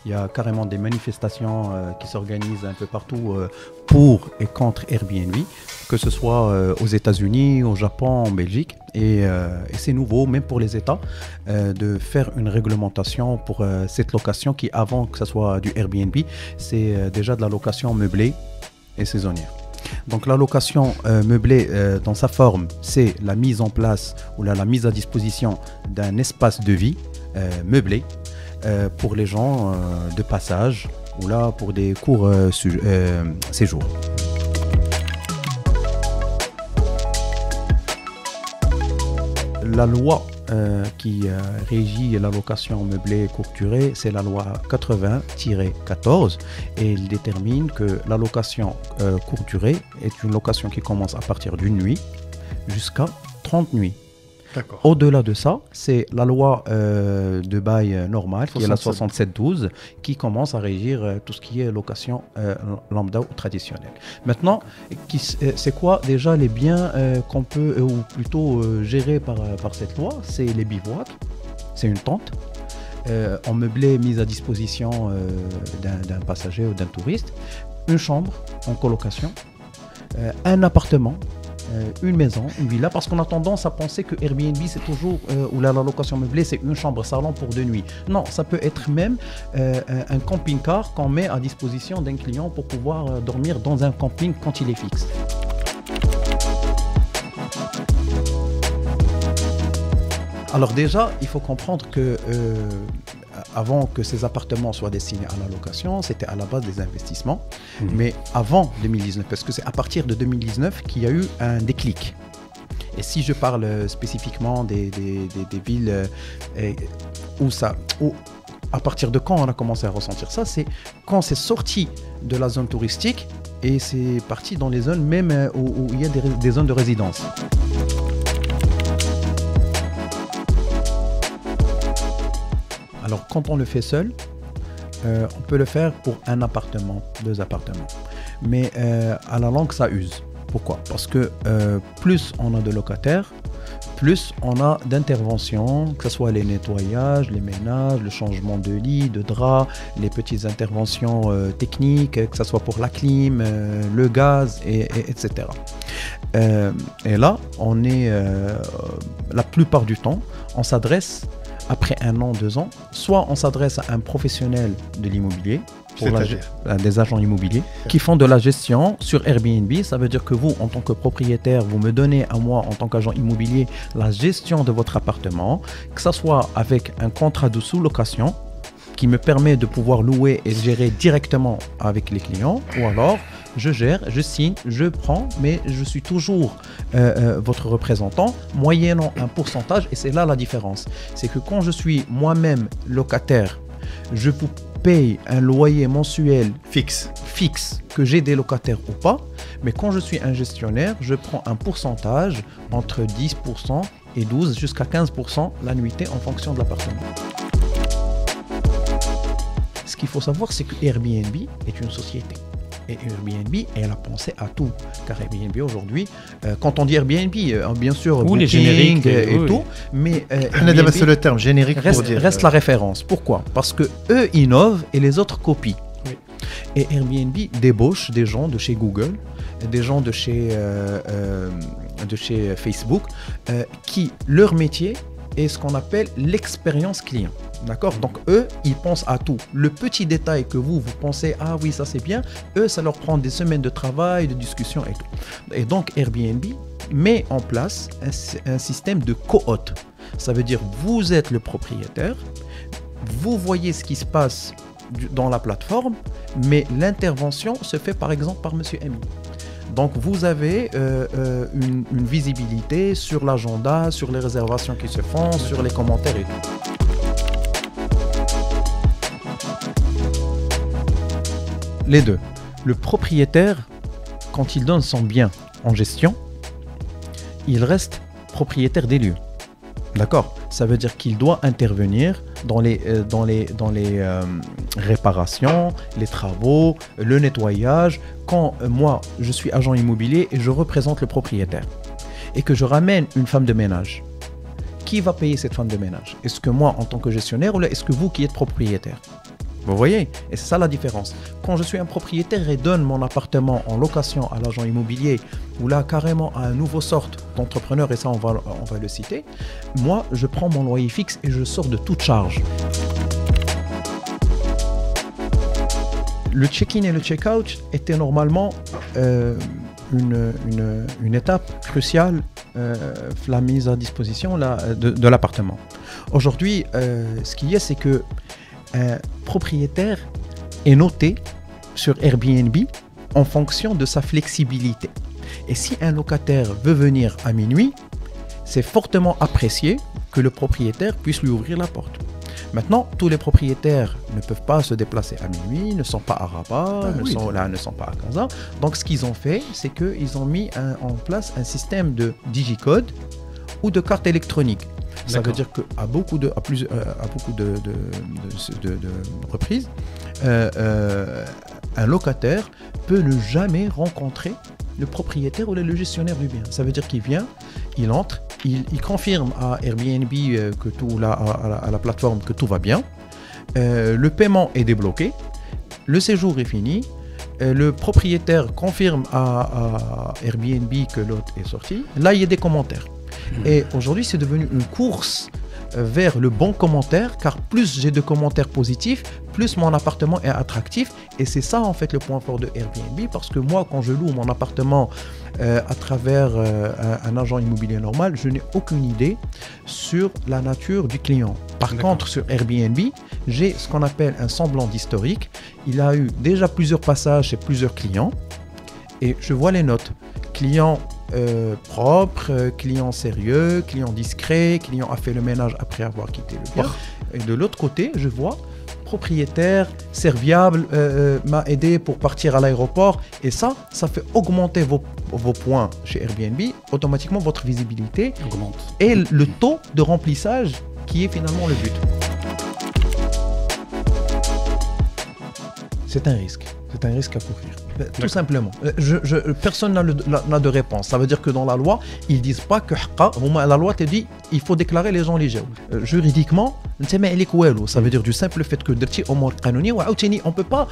Il y a carrément des manifestations qui s'organisent un peu partout pour et contre Airbnb, que ce soit aux États-Unis, au Japon, en Belgique. Et c'est nouveau, même pour les États, de faire une réglementation pour cette location qui, avant que ce soit du Airbnb, c'est déjà de la location meublée et saisonnière. Donc la location meublée dans sa forme, c'est la mise en place ou la mise à disposition d'un espace de vie meublé pour les gens de passage ou là pour des courts séjours. La loi qui régit la location meublée courte durée, c'est la loi 80-14 et il détermine que la location courte durée est une location qui commence à partir d'une nuit jusqu'à 30 nuits. D'accord. Au-delà de ça, c'est la loi de bail normale, qui est la 67-12, qui commence à régir tout ce qui est location lambda ou traditionnelle. Maintenant, c'est quoi déjà les biens qu'on peut, ou plutôt gérer par cette loi? C'est les bivouacs, c'est une tente, en meublé mise à disposition d'un passager ou d'un touriste, une chambre en colocation, un appartement, une maison, une villa, parce qu'on a tendance à penser que Airbnb c'est toujours, ou la location meublée c'est une chambre salon pour 2 nuits. Non, ça peut être même un camping-car qu'on met à disposition d'un client pour pouvoir dormir dans un camping quand il est fixe. Alors déjà, il faut comprendre que avant que ces appartements soient destinés à la location, c'était à la base des investissements. Mais avant 2019, parce que c'est à partir de 2019 qu'il y a eu un déclic. Et si je parle spécifiquement des villes où à partir de quand on a commencé à ressentir ça, c'est quand c'est sorti de la zone touristique et c'est parti dans les zones même où il y a des zones de résidence. Alors, quand on le fait seul, on peut le faire pour un appartement, 2 appartements. Mais à la longue, ça use. Pourquoi? Parce que plus on a de locataires, plus on a d'interventions, que ce soit les nettoyages, les ménages, le changement de lit, de drap, les petites interventions techniques, que ce soit pour la clim, le gaz, etc. Et là, on est, la plupart du temps, on s'adresse après 1 an, 2 ans, soit on s'adresse à un professionnel de l'immobilier, des agents immobiliers, qui font de la gestion sur Airbnb. Ça veut dire que vous, en tant que propriétaire, vous me donnez à moi, en tant qu'agent immobilier, la gestion de votre appartement, que ce soit avec un contrat de sous-location qui me permet de pouvoir louer et gérer directement avec les clients, ou alors je gère, je signe, je prends, mais je suis toujours votre représentant, moyennant un pourcentage, et c'est là la différence. C'est que quand je suis moi-même locataire, je vous paye un loyer mensuel fixe, que j'ai des locataires ou pas, mais quand je suis un gestionnaire, je prends un pourcentage entre 10% et 12% jusqu'à 15% l'annuité en fonction de l'appartement. Ce qu'il faut savoir, c'est que Airbnb est une société. Et Airbnb, elle a pensé à tout. Car Airbnb aujourd'hui, quand on dit Airbnb, bien sûr, ou les génériques et tout, mais Airbnb le terme générique reste la référence. Pourquoi? Parce que eux innovent et les autres copient. Oui. Et Airbnb débauche des gens de chez Google, des gens de chez Facebook, qui leur métier est ce qu'on appelle l'expérience client. D'accord? Donc eux, ils pensent à tout. Le petit détail que vous pensez, ah oui, ça c'est bien, eux, ça leur prend des semaines de travail, de discussion et tout. Et donc Airbnb met en place un système de co-hôte. Ça veut dire, vous êtes le propriétaire, vous voyez ce qui se passe dans la plateforme, mais l'intervention se fait par exemple par Monsieur Ami. Donc vous avez une visibilité sur l'agenda, sur les réservations qui se font, sur les commentaires et tout. Les deux. Le propriétaire, quand il donne son bien en gestion, il reste propriétaire des lieux. D'accord? Ça veut dire qu'il doit intervenir dans les réparations, les travaux, le nettoyage. Quand moi, je suis agent immobilier et je représente le propriétaire et que je ramène une femme de ménage, qui va payer cette femme de ménage? Est-ce que moi, en tant que gestionnaire, ou est-ce que vous qui êtes propriétaire? Vous voyez? Et c'est ça la différence. Quand je suis un propriétaire et donne mon appartement en location à l'agent immobilier, ou là carrément à un nouveau sorte d'entrepreneur, et ça on va le citer, moi je prends mon loyer fixe et je sors de toute charge. Le check-in et le check-out étaient normalement une étape cruciale la mise à disposition de l'appartement. Aujourd'hui, ce qu'il y a, c'est que un propriétaire est noté sur Airbnb en fonction de sa flexibilité. Et si un locataire veut venir à minuit, c'est fortement apprécié que le propriétaire puisse lui ouvrir la porte. Maintenant, tous les propriétaires ne peuvent pas se déplacer à minuit, ne sont pas à Rabat, ne sont pas à Casa. Donc, ce qu'ils ont fait, c'est qu'ils ont mis en place un système de digicode ou de carte électronique. Ça veut dire qu'à beaucoup de reprises, un locataire peut ne jamais rencontrer le propriétaire ou le gestionnaire du bien. Ça veut dire qu'il vient, il entre, il confirme à Airbnb que tout à la plateforme que tout va bien. Le paiement est débloqué, le séjour est fini. Le propriétaire confirme à Airbnb que l'hôte est sorti. Là, il y a des commentaires. Et aujourd'hui, c'est devenu une course vers le bon commentaire, car plus j'ai de commentaires positifs, plus mon appartement est attractif. Et c'est ça, en fait, le point fort de Airbnb, parce que moi, quand je loue mon appartement à travers un agent immobilier normal, je n'ai aucune idée sur la nature du client. Par contre, sur Airbnb, j'ai ce qu'on appelle un semblant d'historique. Il a eu déjà plusieurs passages chez plusieurs clients, et je vois les notes. Client propre, client sérieux, client discret, client a fait le ménage après avoir quitté le bien. Et de l'autre côté, je vois propriétaire, serviable, m'a aidé pour partir à l'aéroport. Et ça fait augmenter vos points chez Airbnb, automatiquement votre visibilité augmente. Et le taux de remplissage qui est finalement le but. C'est un risque à courir. Tout simplement. Personne n'a de réponse. Ça veut dire que dans la loi, ils disent pas que la loi te dit il faut déclarer les gens légers. Juridiquement, ça veut dire du simple fait que on peut pas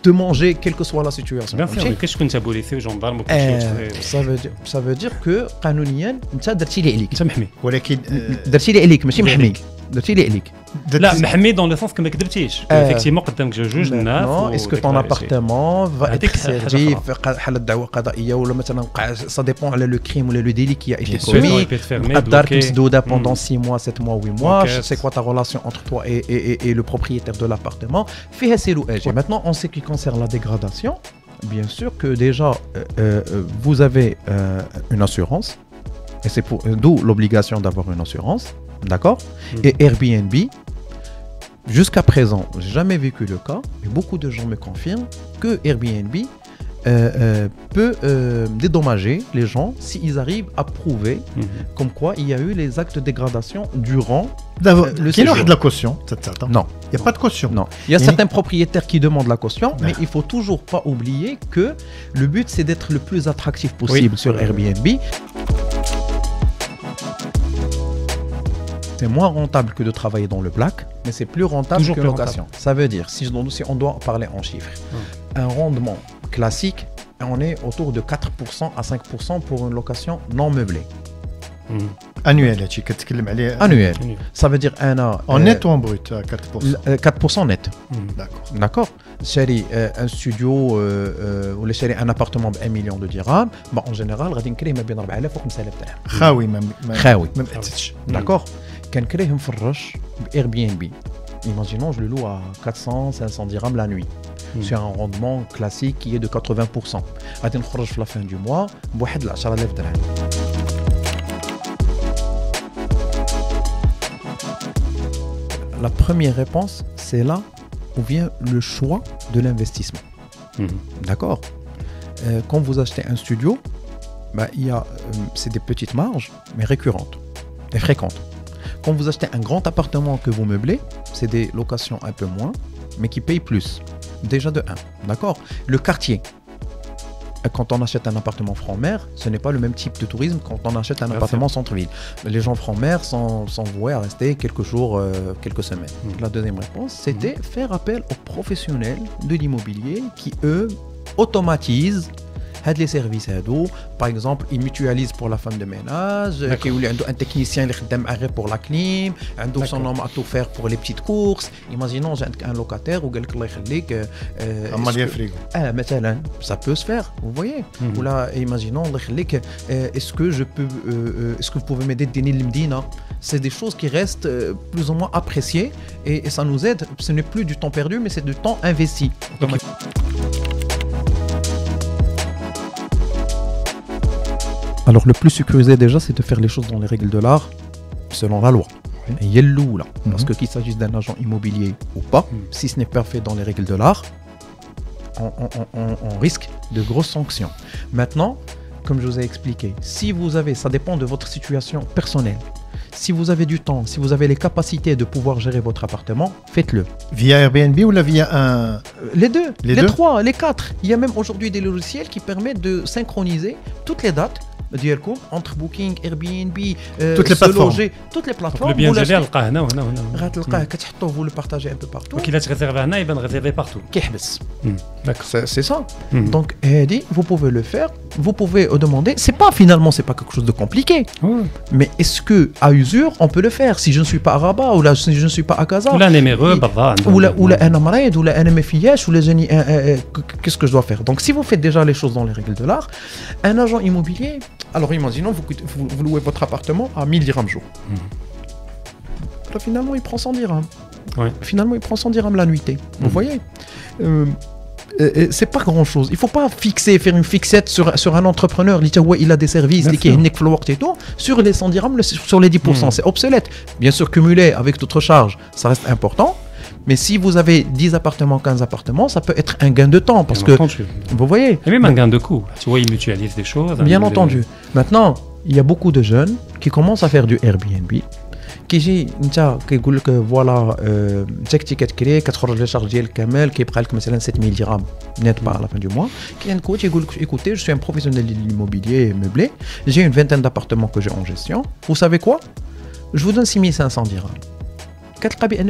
te manger quelle que soit la situation. Bien sûr, mais qu'est-ce que tu as bolissé aux gendarmes ou ça veut dire que قانونيا انت درتي لي عليك. محمي. ولكن درتي لي عليك ماشي محمي. درتي لي عليك. لا محمي dans le sens que ما كذبتيش. effectivement قدامك جوج الناس. Est-ce que ton appartement va être servi في حالة دعوة قضائية ولا مثلا ça dépend على le crime ou le délit qui a été commis. الدار مسدودة pendant 6 mois, 7 mois, 8 mois. C'est quoi ta relation entre toi et le propriétaire de l'appartement. فيها سلوءات. Et maintenant, en ce qui concerne la dégradation, bien sûr que déjà vous avez une assurance. Et c'est d'où l'obligation d'avoir une assurance. D'accord. Et Airbnb, jusqu'à présent, j'ai jamais vécu le cas, et beaucoup de gens me confirment que Airbnb peut dédommager les gens s'ils arrivent à prouver comme quoi il y a eu les actes de dégradation durant le séjour. Il y a de la caution. Non. Il n'y a pas de caution. Non. Il y a certains propriétaires qui demandent la caution, mais il faut toujours pas oublier que le but c'est d'être le plus attractif possible sur Airbnb. C'est moins rentable que de travailler dans le black, mais c'est plus rentable toujours que plus location. Rentable. Ça veut dire, si on doit parler en chiffres, un rendement classique, on est autour de 4% à 5% pour une location non meublée. Annuel, annuel. Ça veut dire un an. En net ou en brut, 4%? 4% net. D'accord. Chéri, un studio ou un appartement de 1 million de dirhams, bah, en général, on va créer 4000 ou 5000 dirhams. Khaoui, même. D'accord. Quand créer un فرش Airbnb. Imaginons, je le loue à 400, 500 dirhams la nuit. C'est un rendement classique qui est de 80%. À la fin du mois, 10,000 dirhams. La première réponse, c'est là où vient le choix de l'investissement. D'accord. Quand vous achetez un studio, bah, c'est des petites marges, mais récurrentes et fréquentes. Quand vous achetez un grand appartement que vous meublez, c'est des locations un peu moins, mais qui payent plus. Déjà de 1. D'accord. Le quartier. quand on achète un appartement franc-mer, ce n'est pas le même type de tourisme quand on achète un appartement centre-ville. Les gens franc-mer sont voués à rester quelques jours, quelques semaines. La deuxième réponse, c'était faire appel aux professionnels de l'immobilier qui, eux, automatisent les services. Par exemple, ils mutualisent pour la femme de ménage, un technicien qui fait pour la clim, son homme à tout faire pour les petites courses. Imaginons un locataire ou quelqu'un ça peut se faire, vous voyez. Ou là, imaginons est-ce que vous pouvez m'aider à donner le Medina. C'est des choses qui restent plus ou moins appréciées et ça nous aide. Ce n'est plus du temps perdu, mais c'est du temps investi. Alors le plus sécurisé déjà, c'est de faire les choses dans les règles de l'art, selon la loi. Et il y a le loup là, parce que qu'il s'agisse d'un agent immobilier ou pas, si ce n'est pas fait dans les règles de l'art, on risque de grosses sanctions. Maintenant, comme je vous ai expliqué, si vous avez, ça dépend de votre situation personnelle. Si vous avez du temps, si vous avez les capacités de pouvoir gérer votre appartement, faites-le. Via Airbnb ou là via un... Les deux, les trois, les quatre. Il y a même aujourd'hui des logiciels qui permettent de synchroniser toutes les dates entre Booking, Airbnb, toutes les plateformes. Toutes les plateformes. Vous le partagez un peu partout. Donc il a réservé un il va réserver partout. D'accord. C'est ça. Donc vous pouvez le faire. Vous pouvez demander. C'est pas quelque chose de compliqué. Mais est-ce que à usure on peut le faire? Si je ne suis pas à Rabat ou là si je ne suis pas à Gaza. Ou là néméreux, ou là un amraïd ou là un méfièche ou les génies. Qu'est-ce que je dois faire? Donc si vous faites déjà les choses dans les règles de l'art, un agent immobilier. Alors imaginons, vous louez votre appartement à 1000 dirhams jour. Là, finalement, il prend 100 dirhams. Finalement, il prend 100 dirhams la nuitée. Vous voyez c'est pas grand-chose. Il ne faut pas faire une fixette sur un entrepreneur. Il a des services, et tout. Sur les 100 dirhams, sur les 10%, c'est obsolète. Bien sûr, cumulé avec d'autres charges, ça reste important. Mais si vous avez 10 appartements, 15 appartements, ça peut être un gain de temps. Parce que, vous voyez. Et même un gain de coût. Tu vois, ils mutualisent des choses. Bien entendu. Maintenant, il y a beaucoup de jeunes qui commencent à faire du Airbnb. Qui disent que voilà, check ticket créé, 4 de charge ديال كامل كيبقى لك مثلا 7000 dirhams net par la fin du mois. Qui coach écoutez, je suis un professionnel de l'immobilier meublé, j'ai une vingtaine d'appartements que j'ai en gestion. Vous savez quoi? Je vous donne 6500 dirhams.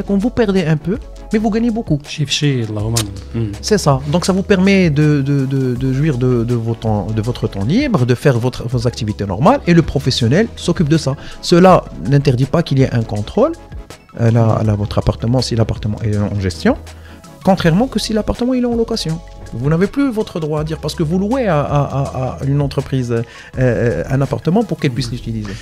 Vous perdez un peu, mais vous gagnez beaucoup. C'est ça. Donc ça vous permet de jouir de votre temps libre, de faire vos activités normales, et le professionnel s'occupe de ça. Cela n'interdit pas qu'il y ait un contrôle à votre appartement si l'appartement est en gestion, contrairement que si l'appartement est en location. Vous n'avez plus votre droit à dire parce que vous louez à une entreprise un appartement pour qu'elle puisse l'utiliser.